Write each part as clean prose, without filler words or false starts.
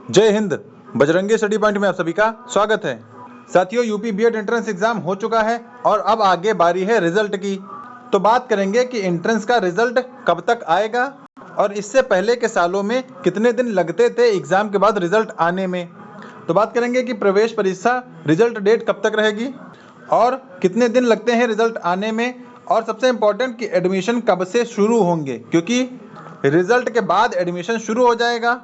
जय Hind. Bajrangi study point में आप सभी का स्वागत है। साथियों, यूपी बीएड एंट्रेंस एग्जाम हो चुका है और अब आगे बारी है रिजल्ट की। तो बात करेंगे कि एंट्रेंस का रिजल्ट कब तक आएगा और इससे पहले के सालों में कितने दिन लगते थे एग्जाम के बाद रिजल्ट आने में। तो बात करेंगे कि प्रवेश परीक्षा रिजल्ट डेट कब तक रहेगी और कितने दिन लगते हैं रिजल्ट आने में, और सबसे इम्पोर्टेंट कि एडमिशन कब से शुरू होंगे, क्योंकि रिजल्ट के बाद एडमिशन शुरू हो जाएगा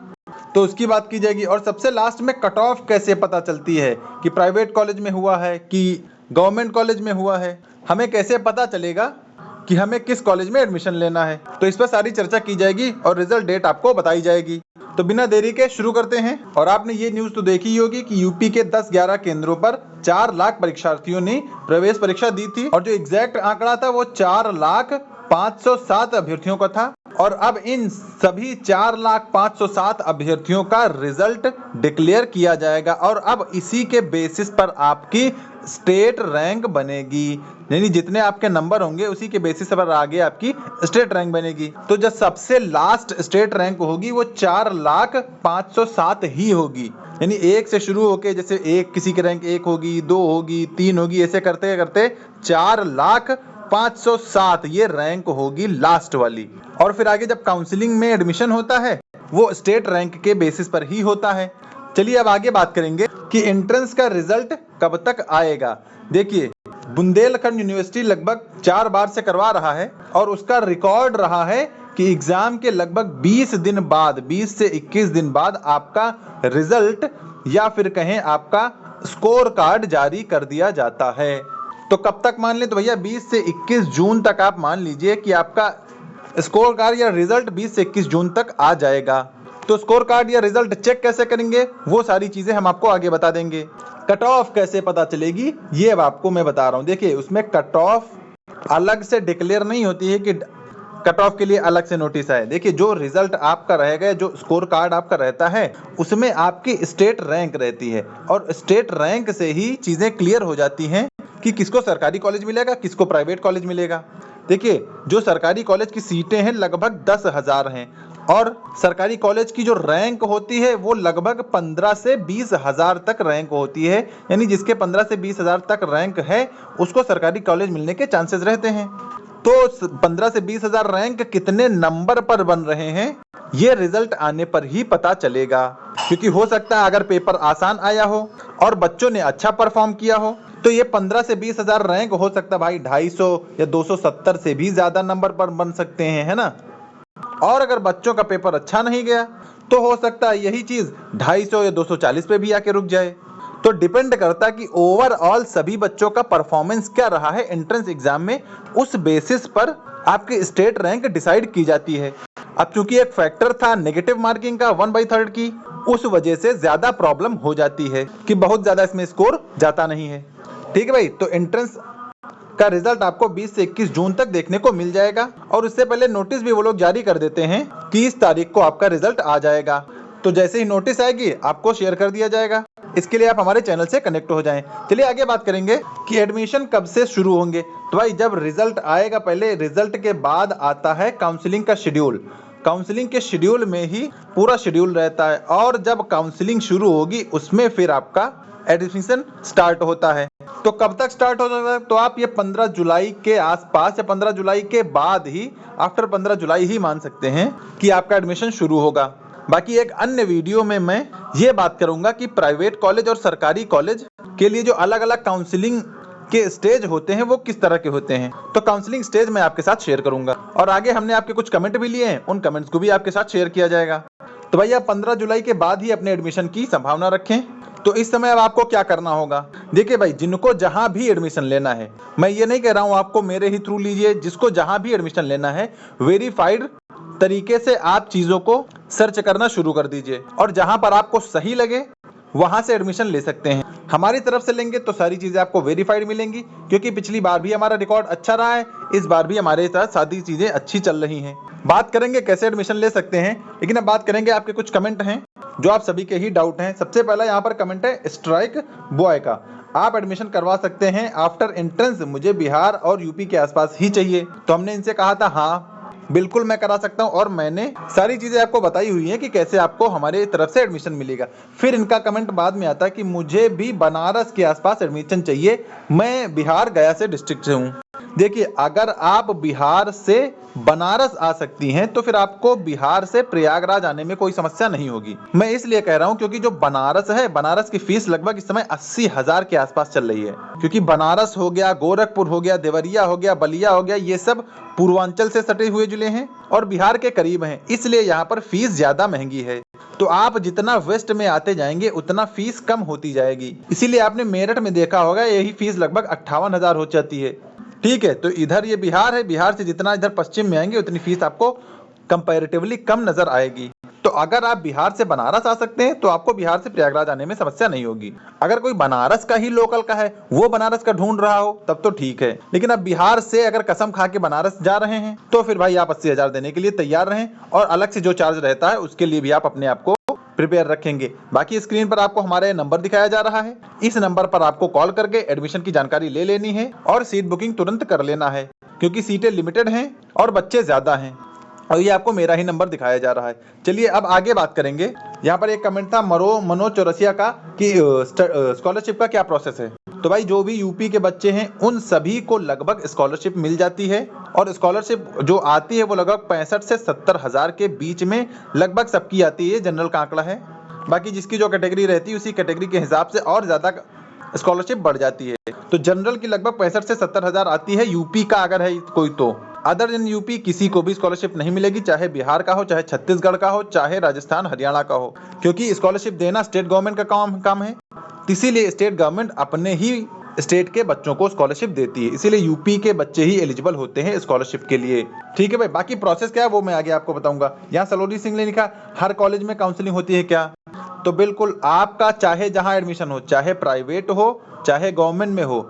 तो उसकी बात की जाएगी। और सबसे लास्ट में कट ऑफ कैसे पता चलती है कि प्राइवेट कॉलेज में हुआ है कि गवर्नमेंट कॉलेज में हुआ है, हमें कैसे पता चलेगा कि हमें किस कॉलेज में एडमिशन लेना है। तो इस पर सारी चर्चा की जाएगी और रिजल्ट डेट आपको बताई जाएगी। तो बिना देरी के शुरू करते हैं। और आपने ये न्यूज़ तो देखी ही होगी कि यूपी के 10-11 केंद्रों पर 4 लाख परीक्षार्थियों ने प्रवेश परीक्षा दी थी और जो एग्जैक्ट आंकड़ा था वो 4,507 अभ्यर्थियों का था। और अब इन सभी 4,507 अभ्यर्थियों का रिजल्ट डिक्लेयर किया जाएगा और अब इसी के बेसिस पर आपकी स्टेट रैंक बनेगी, यानी जितने आपके नंबर होंगे उसी के बेसिस पर आगे आपकी स्टेट रैंक बनेगी। तो जो सबसे लास्ट स्टेट रैंक होगी वो 4,507 ही होगी, यानी 1 से शुरू होके, जैसे एक किसी की रैंक 1 होगी, 2 होगी, 3 होगी, ऐसे करते करते 4,507 ये रैंक होगी लास्ट वाली। और फिर आगे जब काउंसलिंग में एडमिशन होता है वो स्टेट रैंक के बेसिस पर ही होता है। चलिए अब आगे बात करेंगे कि एंट्रेंस का रिजल्ट कब तक आएगा। देखिए, बुंदेलखंड यूनिवर्सिटी लगभग 4 बार से करवा रहा है और उसका रिकॉर्ड रहा है कि एग्जाम के लगभग 20 दिन बाद, 20 से 21 दिन बाद आपका रिजल्ट या फिर कहें आपका स्कोर कार्ड जारी कर दिया जाता है। तो कब तक मान लें, तो भैया 20 से 21 जून तक आप मान लीजिए कि आपका स्कोर कार्ड या रिजल्ट 20 से 21 जून तक आ जाएगा। तो स्कोर कार्ड या रिजल्ट चेक कैसे करेंगे वो सारी चीजें हम आपको आगे बता देंगे। कट ऑफ कैसे पता चलेगी ये अब आपको मैं बता रहा हूँ। देखिए, उसमें कट ऑफ अलग से डिक्लेयर नहीं होती है कि कट ऑफ के लिए अलग से नोटिस आए। देखिए, जो रिजल्ट आपका रहेगा, जो स्कोर कार्ड आपका रहता है उसमें आपकी स्टेट रैंक रहती है और स्टेट रैंक से ही चीजें क्लियर हो जाती हैं कि किसको सरकारी कॉलेज मिलेगा, किसको प्राइवेट कॉलेज मिलेगा। देखिए, जो सरकारी कॉलेज की सीटें हैं लगभग 10,000 हैं और सरकारी कॉलेज की जो रैंक होती है वो लगभग 15 से 20,000 तक रैंक होती है, यानी जिसके 15 से 20,000 तक रैंक है उसको सरकारी कॉलेज मिलने के चांसेस रहते हैं। तो 15 से 20,000 रैंक कितने नंबर पर बन रहे हैं ये रिजल्ट आने पर ही पता चलेगा, क्योंकि हो सकता है अगर पेपर आसान आया हो और बच्चों ने अच्छा परफॉर्म किया हो तो ये 15 से 20,000 रैंक हो सकता है भाई 250 या 270 से भी ज्यादा नंबर पर बन सकते हैं, है ना। और अगर बच्चों का पेपर अच्छा नहीं गया तो हो सकता है यही चीज 250 या 240 पे भी आके रुक जाए। तो डिपेंड करता है कि ओवरऑल सभी बच्चों का परफॉर्मेंस क्या रहा है एंट्रेंस एग्जाम में, उस बेसिस पर आपकी स्टेट रैंक डिसाइड की जाती है। अब चूंकि एक फैक्टर था नेगेटिव मार्किंग का 1/3 की, उस वजह से ज्यादा प्रॉब्लम हो जाती है कि बहुत ज्यादा इसमें स्कोर जाता नहीं है। ठीक है भाई, तो एंट्रेंस का रिजल्ट आपको 20 से 21 जून तक देखने को मिल जाएगा और उससे पहले नोटिस भी वो लोग जारी कर देते हैं कि इस तारीख को आपका रिजल्ट आ जाएगा। तो जैसे ही नोटिस आएगी आपको शेयर कर दिया जाएगा। इसके लिए आप हमारे चैनल से कनेक्ट हो जाएं। चलिए आगे बात करेंगे कि एडमिशन कब से शुरू होंगे। तो भाई जब रिजल्ट आएगा, पहले रिजल्ट के बाद आता है काउंसलिंग का शेड्यूल। काउंसलिंग के शेड्यूल में ही पूरा शेड्यूल रहता है और जब काउंसलिंग शुरू होगी उसमें फिर आपका एडमिशन स्टार्ट होता है। तो कब तक स्टार्ट हो सकता है, तो आप ये 15 जुलाई के आसपास या 15 जुलाई के बाद ही, आफ्टर 15 जुलाई ही मान सकते हैं कि आपका एडमिशन शुरू होगा। बाकी एक अन्य वीडियो में मैं ये बात करूंगा कि प्राइवेट कॉलेज और सरकारी कॉलेज के लिए जो अलग अलग काउंसलिंग के स्टेज होते हैं वो किस तरह के होते हैं, तो काउंसलिंग स्टेज मैं आपके साथ शेयर करूंगा। और आगे हमने आपके कुछ कमेंट भी लिए हैं, उन कमेंट्स को भी आपके साथ शेयर किया जाएगा। तो भैया 15 जुलाई के बाद ही अपने एडमिशन की संभावना रखें। तो इस समय अब आपको क्या करना होगा, देखिए भाई, जिनको जहां भी एडमिशन लेना है, मैं ये नहीं कह रहा हूं आपको मेरे ही थ्रू लीजिए, जिसको जहां भी एडमिशन लेना है वेरीफाइड तरीके से आप चीजों को सर्च करना शुरू कर दीजिए और जहां पर आपको सही लगे वहां से एडमिशन ले सकते हैं। हमारी तरफ से लेंगे तो सारी चीजें आपको वेरीफाइड मिलेंगी, क्योंकि पिछली बार भी हमारा रिकॉर्ड अच्छा रहा है, इस बार भी हमारे साथ सारी चीजें अच्छी चल रही हैं। बात करेंगे कैसे एडमिशन ले सकते हैं, लेकिन अब बात करेंगे आपके कुछ कमेंट हैं जो आप सभी के ही डाउट हैं। सबसे पहला यहाँ पर कमेंट है स्ट्राइक बॉय का, आप एडमिशन करवा सकते हैं आफ्टर एंट्रेंस, मुझे बिहार और यूपी के आसपास ही चाहिए। तो हमने इनसे कहा था हाँ बिल्कुल मैं करा सकता हूं और मैंने सारी चीजें आपको बताई हुई हैं कि कैसे आपको हमारे तरफ से एडमिशन मिलेगा। फिर इनका कमेंट बाद में आता है कि मुझे भी बनारस के आसपास एडमिशन चाहिए, मैं बिहार गया से डिस्ट्रिक्ट से हूँ। देखिए, अगर आप बिहार से बनारस आ सकती हैं तो फिर आपको बिहार से प्रयागराज आने में कोई समस्या नहीं होगी। मैं इसलिए कह रहा हूं क्योंकि जो बनारस है, बनारस की फीस लगभग इस समय 80,000 के आसपास चल रही है। क्योंकि बनारस हो गया, गोरखपुर हो गया, देवरिया हो गया, बलिया हो गया, ये सब पूर्वांचल से सटे हुए जिले हैं और बिहार के करीब हैं, इसलिए यहाँ पर फीस ज्यादा महंगी है। तो आप जितना वेस्ट में आते जाएंगे उतना फीस कम होती जाएगी। इसीलिए आपने मेरठ में देखा होगा यही फीस लगभग 58,000 हो जाती है। ठीक है, तो इधर ये बिहार है, बिहार से जितना इधर पश्चिम में आएंगे उतनी फीस आपको कंपैरेटिवली कम नजर आएगी। तो अगर आप बिहार से बनारस आ सकते हैं तो आपको बिहार से प्रयागराज आने में समस्या नहीं होगी। अगर कोई बनारस का ही लोकल का है, वो बनारस का ढूंढ रहा हो तब तो ठीक है, लेकिन अब बिहार से अगर कसम खा के बनारस जा रहे हैं तो फिर भाई आप 80,000 देने के लिए तैयार रहें और अलग से जो चार्ज रहता है उसके लिए भी आप अपने आप को प्रिपेयर रखेंगे। बाकी स्क्रीन पर आपको हमारे नंबर दिखाया जा रहा है, इस नंबर पर आपको कॉल करके एडमिशन की जानकारी ले लेनी है और सीट बुकिंग तुरंत कर लेना है क्योंकि सीटें लिमिटेड हैं और बच्चे ज्यादा हैं। और ये आपको मेरा ही नंबर दिखाया जा रहा है। चलिए अब आगे बात करेंगे। यहाँ पर एक कमेंट था मनोज चौरसिया का कि स्कॉलरशिप का क्या प्रोसेस है। तो भाई जो भी यूपी के बच्चे हैं उन सभी को लगभग स्कॉलरशिप मिल जाती है और स्कॉलरशिप जो आती है वो लगभग 65 से 70,000 के बीच में लगभग सबकी आती है। जनरल का आंकड़ा है, बाकी जिसकी जो कैटेगरी रहती है उसी कैटेगरी के हिसाब से और ज्यादा स्कॉलरशिप बढ़ जाती है। तो जनरल की लगभग 65 से 70,000 आती है यूपी का अगर है कोई तो। अदर देन यूपी किसी को भी स्कॉलरशिप नहीं मिलेगी, चाहे बिहार का हो, चाहे छत्तीसगढ़ का हो, चाहे राजस्थान हरियाणा का हो, क्योंकि स्कॉलरशिप देना स्टेट गवर्नमेंट का काम है। इसीलिए स्टेट गवर्नमेंट अपने ही स्टेट के बच्चों को स्कॉलरशिप देती है, इसीलिए यूपी के बच्चे ही एलिजिबल होते हैं स्कॉलरशिप के लिए। ठीक है भाई, बाकी प्रोसेस क्या है वो मैं आगे आपको बताऊंगा। यहाँ सलोनी सिंह ने लिखा हर कॉलेज में काउंसलिंग होती है क्या? तो बिल्कुल, आपका चाहे जहां एडमिशन हो, चाहे प्राइवेट हो चाहे गवर्नमेंट में हो,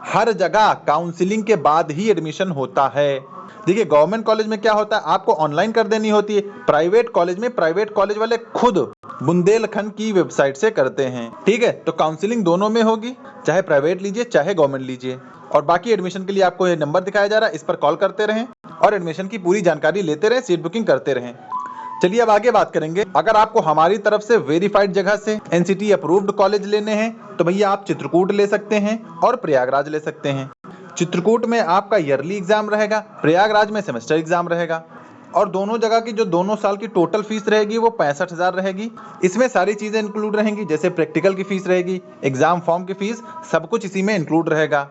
हर जगह काउंसलिंग के बाद ही एडमिशन होता है। देखिए, गवर्नमेंट कॉलेज में क्या होता है, आपको ऑनलाइन कर देनी होती है। प्राइवेट कॉलेज में प्राइवेट कॉलेज वाले खुद बुंदेलखंड की वेबसाइट से करते हैं। ठीक है, तो काउंसलिंग दोनों में होगी, चाहे प्राइवेट लीजिए चाहे गवर्नमेंट लीजिए। और बाकी एडमिशन के लिए आपको ये नंबर दिखाया जा रहा है, इस पर कॉल करते रहें और एडमिशन की पूरी जानकारी लेते रहें, सीट बुकिंग करते रहें। चलिए अब आगे बात करेंगे। अगर आपको हमारी तरफ से वेरीफाइड जगह से एनसीटी अप्रूव्ड कॉलेज लेने हैं तो भैया आप चित्रकूट ले सकते हैं और प्रयागराज ले सकते हैं। चित्रकूट में आपका ईयरली एग्जाम रहेगा, प्रयागराज में सेमेस्टर एग्जाम रहेगा और दोनों जगह की जो दोनों साल की टोटल फीस रहेगी वो 65,000 रहेगी। इसमें सारी चीजें इंक्लूड रहेंगी, जैसे प्रैक्टिकल की फीस रहेगी, एग्जाम फॉर्म की फीस, सब कुछ इसी में इंक्लूड रहेगा।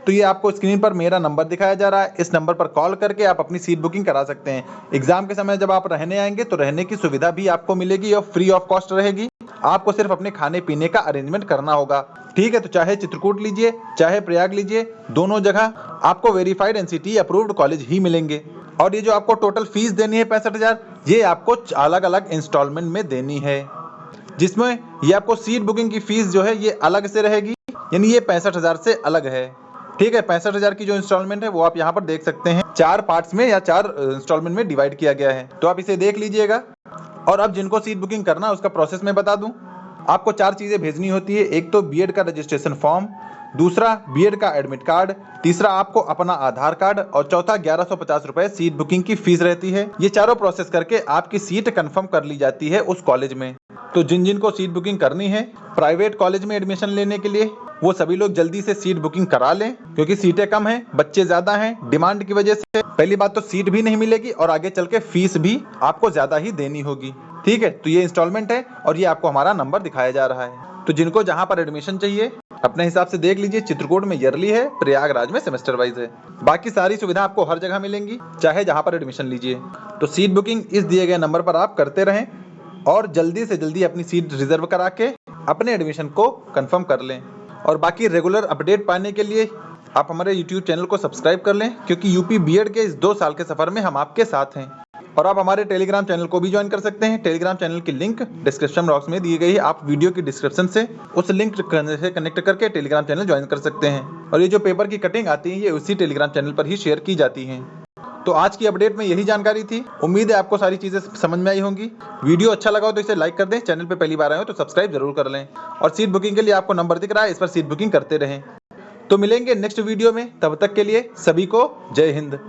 तो ये आपको स्क्रीन पर मेरा नंबर दिखाया जा रहा है, इस नंबर पर कॉल करके आप अपनी सीट बुकिंग करा सकते हैं। एग्जाम के समय जब आप रहने आएंगे तो रहने की सुविधा भी आपको मिलेगी और फ्री ऑफ कॉस्ट रहेगी। आपको सिर्फ अपने खाने पीने का अरेंजमेंट करना होगा। ठीक है, तो चाहे चित्रकूट लीजिए चाहे प्रयाग लीजिए, दोनों जगह आपको वेरीफाइड एनसीटी अप्रूव्ड कॉलेज ही मिलेंगे। और ये जो आपको टोटल फीस देनी है 65,000, ये आपको अलग अलग इंस्टॉलमेंट में देनी है, जिसमें ये आपको सीट बुकिंग की फीस जो है ये अलग से रहेगी, यानी ये 65,000 से अलग है। ठीक है, 65,000 की जो इंस्टॉलमेंट है वो आप यहाँ पर देख सकते हैं, 4 पार्ट्स में या 4 इंस्टॉलमेंट में डिवाइड किया गया है, तो आप इसे देख लीजिएगा। और अब जिनको सीट बुकिंग करना है उसका प्रोसेस मैं बता दूं। आपको 4 चीजें भेजनी होती है, एक तो बीएड का रजिस्ट्रेशन फॉर्म, दूसरा बीएड का एडमिट कार्ड, तीसरा आपको अपना आधार कार्ड और चौथा 1150 रुपए सीट बुकिंग की फीस रहती है। ये चारों प्रोसेस करके आपकी सीट कंफर्म कर ली जाती है उस कॉलेज में। तो जिन जिन को सीट बुकिंग करनी है प्राइवेट कॉलेज में एडमिशन लेने के लिए, वो सभी लोग जल्दी से सीट बुकिंग करा लें, क्योंकि सीटें कम हैं, बच्चे ज्यादा हैं। डिमांड की वजह से पहली बात तो सीट भी नहीं मिलेगी और आगे चल के फीस भी आपको ज्यादा ही देनी होगी। ठीक है, तो ये इंस्टॉलमेंट है और ये आपको हमारा नंबर दिखाया जा रहा है। तो जिनको जहां पर एडमिशन चाहिए अपने हिसाब से देख लीजिए। चित्रकूट में ईयरली है, प्रयागराज में सेमेस्टर वाइज है। बाकी सारी सुविधा आपको हर जगह मिलेंगी, चाहे जहां पर एडमिशन लीजिए। तो सीट बुकिंग इस दिए गए नंबर पर आप करते रहें और जल्दी से जल्दी अपनी सीट रिजर्व करा के अपने एडमिशन को कंफर्म कर लें। और बाकी रेगुलर अपडेट पाने के लिए आप हमारे यूट्यूब चैनल को सब्सक्राइब कर लें, क्योंकि यूपी बीएड के इस 2 साल के सफर में हम आपके साथ हैं। और आप हमारे टेलीग्राम चैनल को भी ज्वाइन कर सकते हैं। टेलीग्राम चैनल की लिंक डिस्क्रिप्शन बॉक्स में दी गई है, आप वीडियो की डिस्क्रिप्शन से उस लिंक से कनेक्ट करके टेलीग्राम चैनल ज्वाइन कर सकते हैं। और ये जो पेपर की कटिंग आती है ये उसी टेलीग्राम चैनल पर ही शेयर की जाती है। तो आज की अपडेट में यही जानकारी थी। उम्मीद है आपको सारी चीजें समझ में आई होंगी। वीडियो अच्छा लगा हो तो इसे लाइक कर दें, चैनल पे पहली बार आए हो तो सब्सक्राइब जरूर कर लें। और सीट बुकिंग के लिए आपको नंबर दिख रहा है, इस पर सीट बुकिंग करते रहें। तो मिलेंगे नेक्स्ट वीडियो में, तब तक के लिए सभी को जय हिंद।